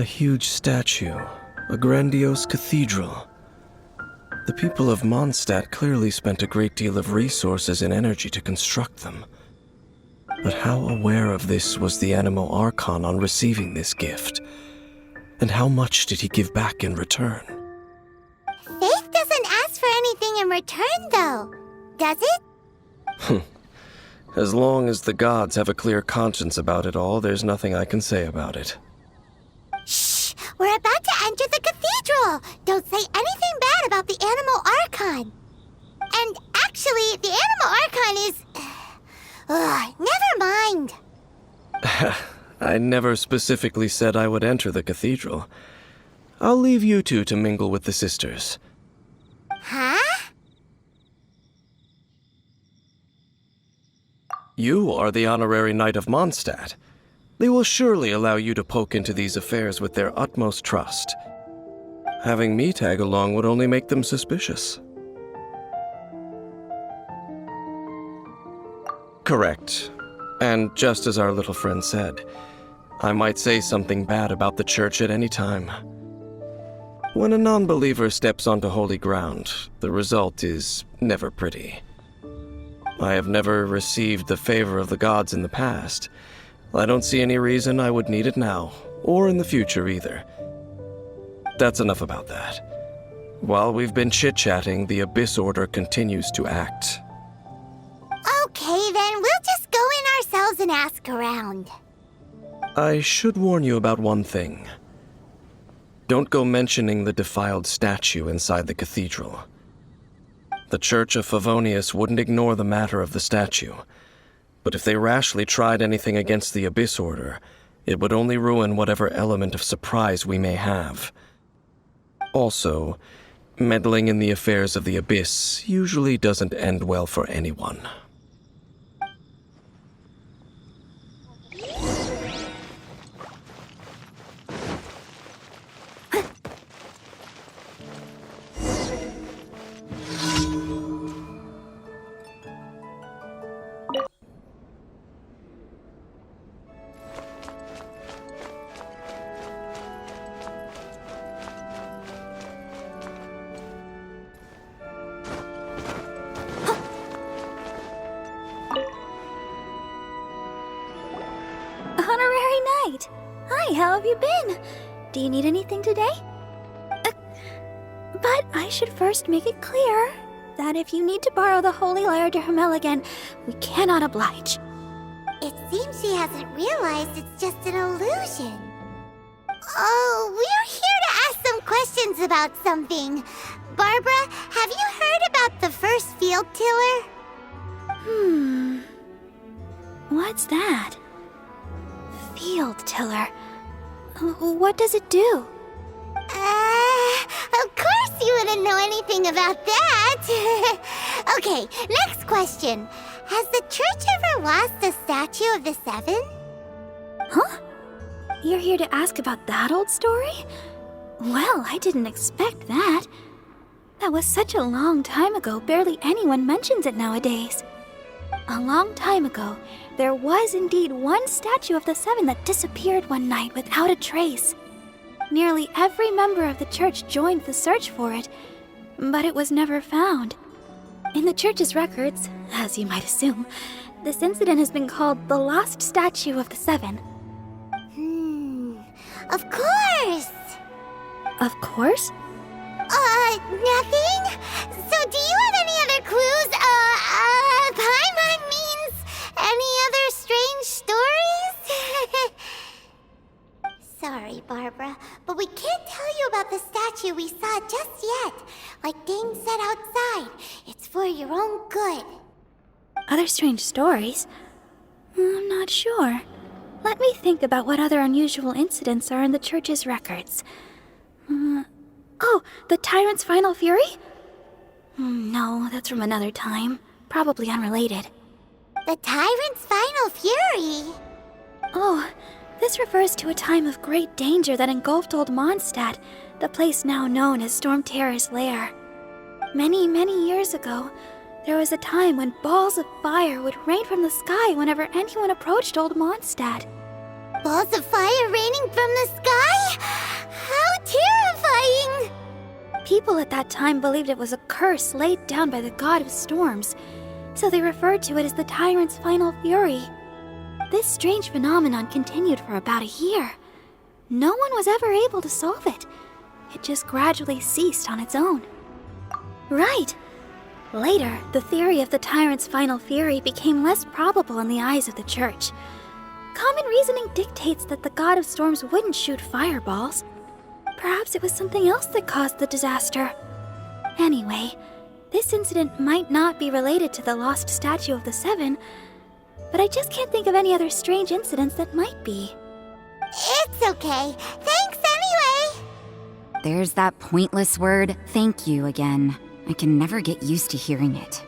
A huge statue, a grandiose cathedral. The people of Mondstadt clearly spent a great deal of resources and energy to construct them. But how aware of this was the Animo Archon on receiving this gift? And how much did he give back in return? Faith doesn't ask for anything in return, though, does it? As long as the gods have a clear conscience about it all, there's nothing I can say about it. Shh! We're about to enter the cathedral! Don't say anything bad about the Animo Archon! And actually, the Animo Archon is... never mind! I never specifically said I would enter the cathedral. I'll leave you two to mingle with the sisters. Huh? You are the honorary knight of Mondstadt. They will surely allow you to poke into these affairs with their utmost trust. Having me tag along would only make them suspicious. Correct. And just as our little friend said, I might say something bad about the church at any time. When a non-believer steps onto holy ground, the result is never pretty. I have never received the favor of the gods in the past. I don't see any reason I would need it now, or in the future either. That's enough about that. While we've been chit-chatting, the Abyss Order continues to act. Okay, then we'll just go in ourselves and ask around. I should warn you about one thing. Don't go mentioning the defiled statue inside the cathedral. The Church of Favonius wouldn't ignore the matter of the statue, but if they rashly tried anything against the Abyss Order, it would only ruin whatever element of surprise we may have. Also, meddling in the affairs of the Abyss usually doesn't end well for anyone. Honorary Knight! Hi, how have you been? Do you need anything today? But I should first make it clear that if you need to borrow the Holy Lyre to Hermel again, we cannot oblige. It seems she hasn't realized it's just an illusion. Oh, we're here to ask some questions about something. Barbara, have you heard about the first field tiller? What's that? Field tiller. What does it do? Of course you wouldn't know anything about that. Okay, next question. Has the church ever lost a statue of the Seven? Huh? You're here to ask about that old story? Well, I didn't expect that. That was such a long time ago, barely anyone mentions it nowadays. A long time ago, there was indeed one statue of the Seven that disappeared one night without a trace. Nearly every member of the church joined the search for it, but it was never found. In the church's records, as you might assume, this incident has been called the Lost Statue of the Seven. Of course! Of course? Nothing? So do you have any other clues? Paimon means any other strange stories? Sorry, Barbara, but we can't tell you about the statue we saw just yet. Like Dane said outside, it's for your own good. Other strange stories? I'm not sure. Let me think about what other unusual incidents are in the church's records. Oh, the Tyrant's Final Fury? No, that's from another time. Probably unrelated. The Tyrant's Final Fury? Oh, this refers to a time of great danger that engulfed Old Mondstadt, the place now known as Storm Terror's lair. Many, many years ago, there was a time when balls of fire would rain from the sky whenever anyone approached Old Mondstadt. Balls of fire raining from the sky? How terrifying! People at that time believed it was a curse laid down by the god of storms, so they referred to it as the tyrant's final fury. This strange phenomenon continued for about a year. No one was ever able to solve it. It just gradually ceased on its own. Right. Later, the theory of the tyrant's final fury became less probable in the eyes of the church. Common reasoning dictates that the god of storms wouldn't shoot fireballs. Perhaps it was something else that caused the disaster. Anyway, this incident might not be related to the lost statue of the Seven, but I just can't think of any other strange incidents that might be. It's okay. Thanks anyway! There's that pointless word, thank you, again. I can never get used to hearing it.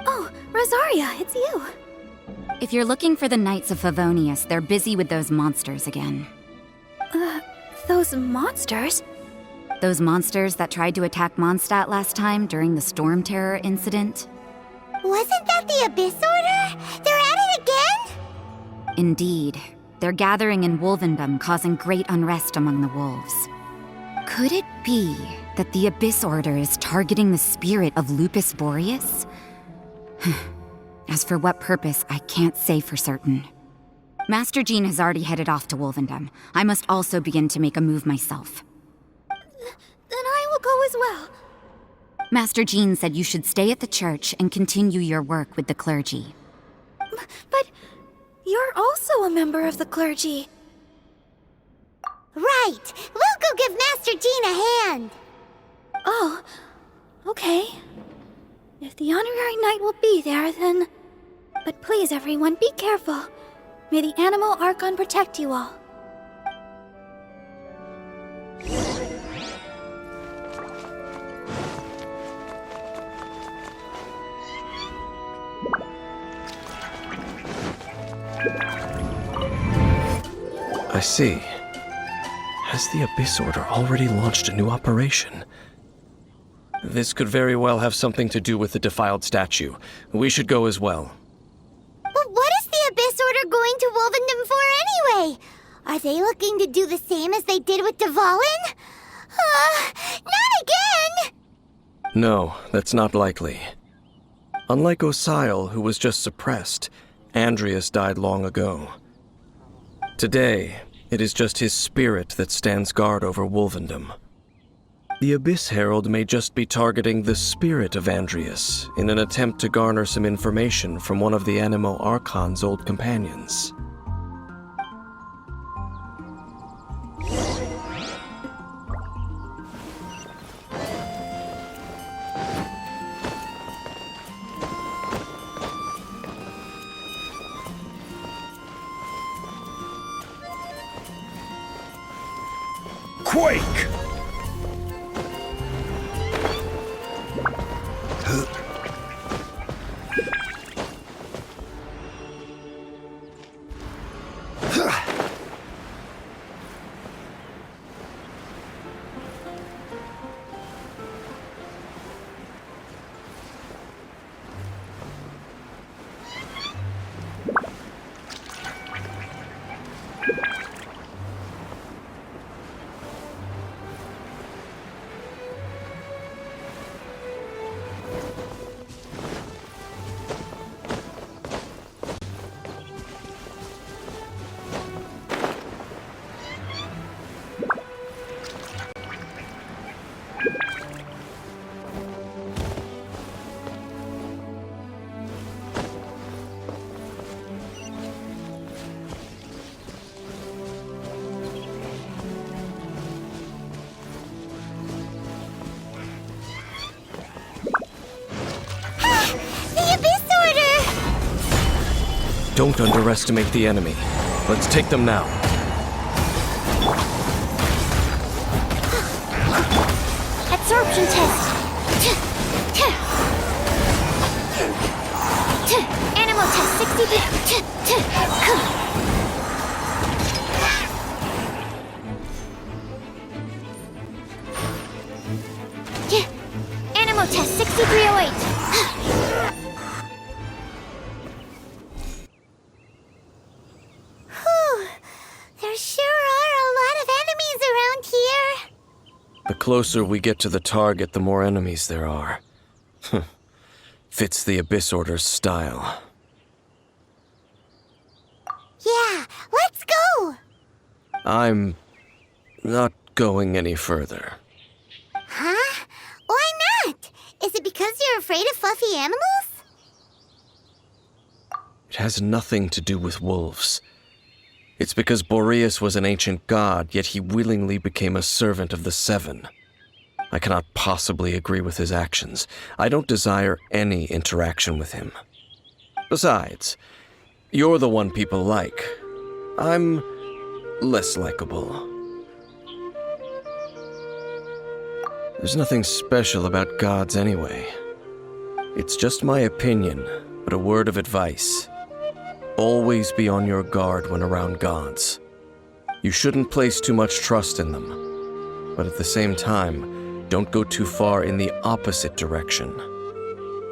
Oh, Rosaria, it's you. If you're looking for the Knights of Favonius, they're busy with those monsters again. Those monsters? Those monsters that tried to attack Mondstadt last time during the Storm Terror incident? Wasn't that the Abyss Order? They're at it again? Indeed. They're gathering in Wolvendom, causing great unrest among the wolves. Could it be that the Abyss Order is targeting the spirit of Lupus Boreas? As for what purpose, I can't say for certain. Master Jean has already headed off to Wolvendom. I must also begin to make a move myself. Then I will go as well. Master Jean said you should stay at the church and continue your work with the clergy. But you're also a member of the clergy. Right! We'll go give Master Jean a hand! Oh, okay. If the honorary knight will be there, then... But please, everyone, be careful. May the Animal Archon protect you all. I see. Has the Abyss Order already launched a new operation? This could very well have something to do with the defiled statue. We should go as well. But what is the Abyss Order going to Wolvendom for anyway? Are they looking to do the same as they did with Dvalin? Not again! No, that's not likely. Unlike Osile, who was just suppressed, Andreas died long ago. Today, it is just his spirit that stands guard over Wolvendom. The Abyss Herald may just be targeting the spirit of Andreas in an attempt to garner some information from one of the Animo Archon's old companions. Quake! Don't underestimate the enemy. Let's take them now. Absorption test! Animal test 60. Animal test 6308. The closer we get to the target, the more enemies there are. Fits the Abyss Order's style. Yeah, let's go! I'm not going any further. Huh? Why not? Is it because you're afraid of fluffy animals? It has nothing to do with wolves. It's because Boreas was an ancient god, yet he willingly became a servant of the Seven. I cannot possibly agree with his actions. I don't desire any interaction with him. Besides, you're the one people like. I'm less likable. There's nothing special about gods anyway. It's just my opinion, but a word of advice. Always be on your guard when around gods. You shouldn't place too much trust in them, but at the same time, don't go too far in the opposite direction.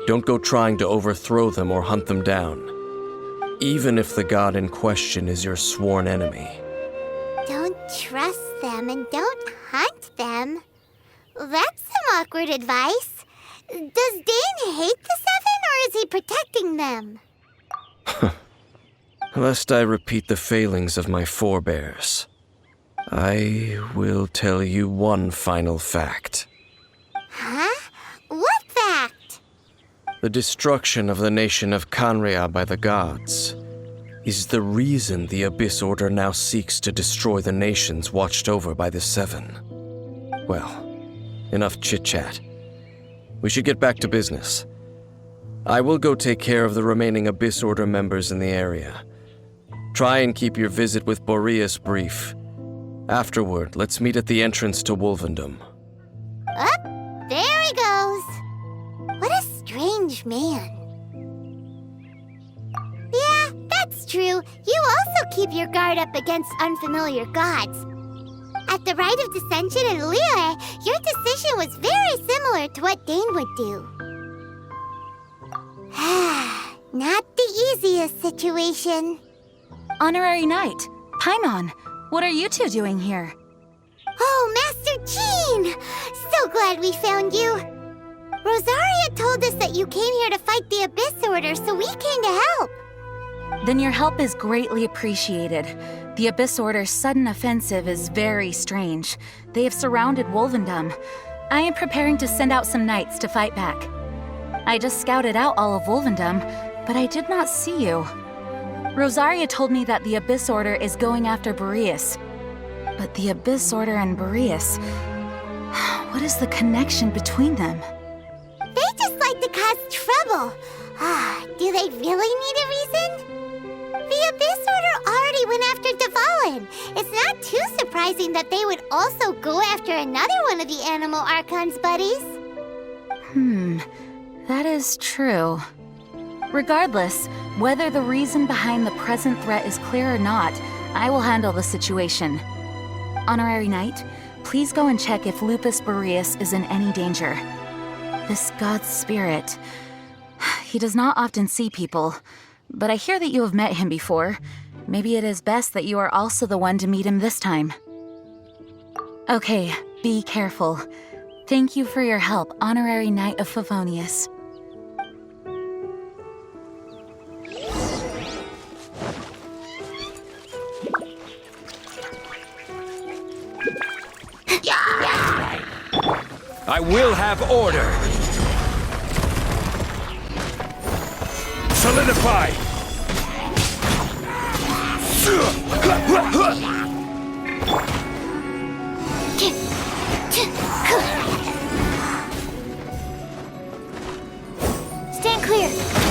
Don't go trying to overthrow them or hunt them down, even if the god in question is your sworn enemy. Don't trust them and don't hunt them. That's some awkward advice. Does Dane hate the Seven, or is he protecting them? Lest I repeat the failings of my forebears, I will tell you one final fact. Huh? What fact? The destruction of the nation of Canria by the gods is the reason the Abyss Order now seeks to destroy the nations watched over by the Seven. Well, enough chit-chat. We should get back to business. I will go take care of the remaining Abyss Order members in the area. Try and keep your visit with Boreas brief. Afterward, let's meet at the entrance to Wolvendom. Up, there he goes. What a strange man. Yeah, that's true. You also keep your guard up against unfamiliar gods. At the Rite of Dissension in Liyue, your decision was very similar to what Dane would do. Not the easiest situation. Honorary Knight, Paimon, what are you two doing here? Oh, Master Jean! So glad we found you. Rosaria told us that you came here to fight the Abyss Order, so we came to help. Then your help is greatly appreciated. The Abyss Order's sudden offensive is very strange. They have surrounded Wolvendom. I am preparing to send out some knights to fight back. I just scouted out all of Wolvendom, but I did not see you. Rosaria told me that the Abyss Order is going after Boreas. But the Abyss Order and Boreas... what is the connection between them? They just like to cause trouble. Do they really need a reason? The Abyss Order already went after Dvalin. It's not too surprising that they would also go after another one of the Animal Archon's buddies. That is true. Regardless, whether the reason behind the present threat is clear or not, I will handle the situation. Honorary Knight, please go and check if Lupus Boreas is in any danger. This god's spirit... he does not often see people, but I hear that you have met him before. Maybe it is best that you are also the one to meet him this time. Okay, be careful. Thank you for your help, Honorary Knight of Favonius. I will have order. Solidify. Stand clear.